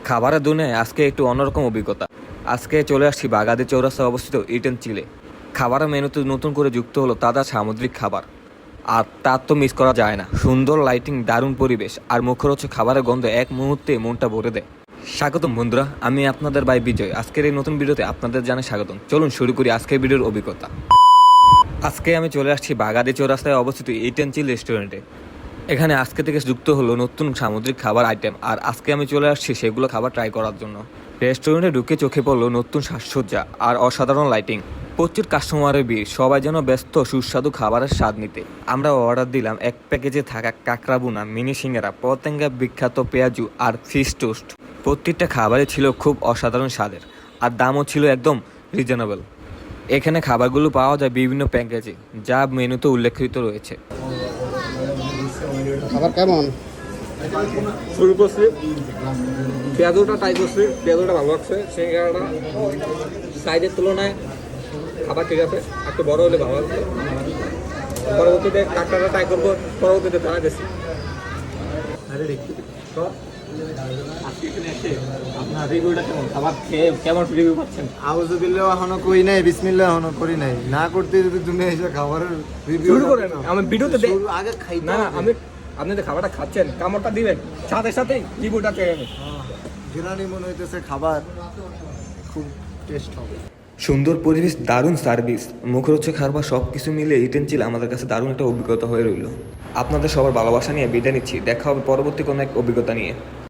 খাবারের দুনিয়ায় আজকে একটু অন্যরকম অভিজ্ঞতা। আজকে চলে আসছি বাগাদি চৌরাস্তায় অবস্থিত ইটেন চিলে। খাবারের মেনুতে নতুন করে যুক্ত হলো তাজা সামুদ্রিক খাবার, আর তার তো মিস করা যায় না। সুন্দর লাইটিং, দারুণ পরিবেশ আর মুখরোচক খাবারের গন্ধ এক মুহূর্তে মনটা ভরে দেয়। স্বাগতম বন্ধুরা, আমি আপনাদের ভাই বিজয়। আজকের এই নতুন ভিডিওতে আপনাদের জানাই স্বাগতম। চলুন শুরু করি আজকের ভিডিওর অভিজ্ঞতা। আজকে আমি চলে আসছি বাগাদি চৌরাস্তায় অবস্থিত ইটেন চিল রেস্টুরেন্টে। এখানে আজকে থেকে যুক্ত হলো নতুন সামুদ্রিক খাবার আইটেম, আর আজকে আমি চলে আসছি সেগুলো খাবার ট্রাই করার জন্য। রেস্টুরেন্টে ঢুকে চোখে পড়লো নতুন সাজসজ্জা আর অসাধারণ লাইটিং। প্রচুর কাস্টমারের ভিড়, সবাই যেন ব্যস্ত সুস্বাদু খাবারের স্বাদ নিতে। আমরা অর্ডার দিলাম এক প্যাকেজে থাকা কাঁকড়া বুনা, মিনি সিঙ্গারা, পতেঙ্গা বিখ্যাত পেঁয়াজু আর ফিশ টোস্ট। প্রত্যেকটা খাবারই ছিল খুব অসাধারণ স্বাদের, আর দামও ছিল একদম রিজনেবল। এখানে খাবারগুলো পাওয়া যায় বিভিন্ন প্যাকেজে, যা মেনুতে উল্লেখিত রয়েছে। খাবার কেমন? শুরু করছি, পেঁয়াজুটা ট্রাই করছি, পেঁয়াজুটা ভালো লাগছে। সিঙ্গারাটা সাইজের তুলনায় খাবার ঠিক আছে, একটু বড় হলে ভালো লাগছে। পরবর্তীতে কাঁকড়াটা ট্রাই করবো, পরবর্তীতে জানা গেছি। আপনার রিভিউটা কেমন? খাবার খেয়ে কেমন রিভিউ পাচ্ছেন? আউযুবিল্লাহ এখনো কই নাই, বিসমিল্লাহ এখনো করি নাই। না করতে যদি তুমি এসে খাবারের রিভিউ শুরু করেন। আমি ভিডিওতে আগে খাইতে না, হবে। আমি আপনি যে খাবারটা খাচ্ছেন, কামড়টা দিবেন, সাথে সাথেই রিভিউটা চেয়ে নেবেন। ঘিরানি মনে হইতেছে খাবার খুব টেস্ট হবে। সুন্দর পরিবেশ, দারুণ সার্ভিস, মুখরোচক খাবার সব কিছু মিলে ইটেন চিল আমাদের কাছে দারুণ একটা অভিজ্ঞতা হয়ে রইল। আপনাদের সবার ভালোবাসা নিয়ে বিদায় নিচ্ছি। দেখা হবে পরবর্তী কোনো এক অভিজ্ঞতা নিয়ে।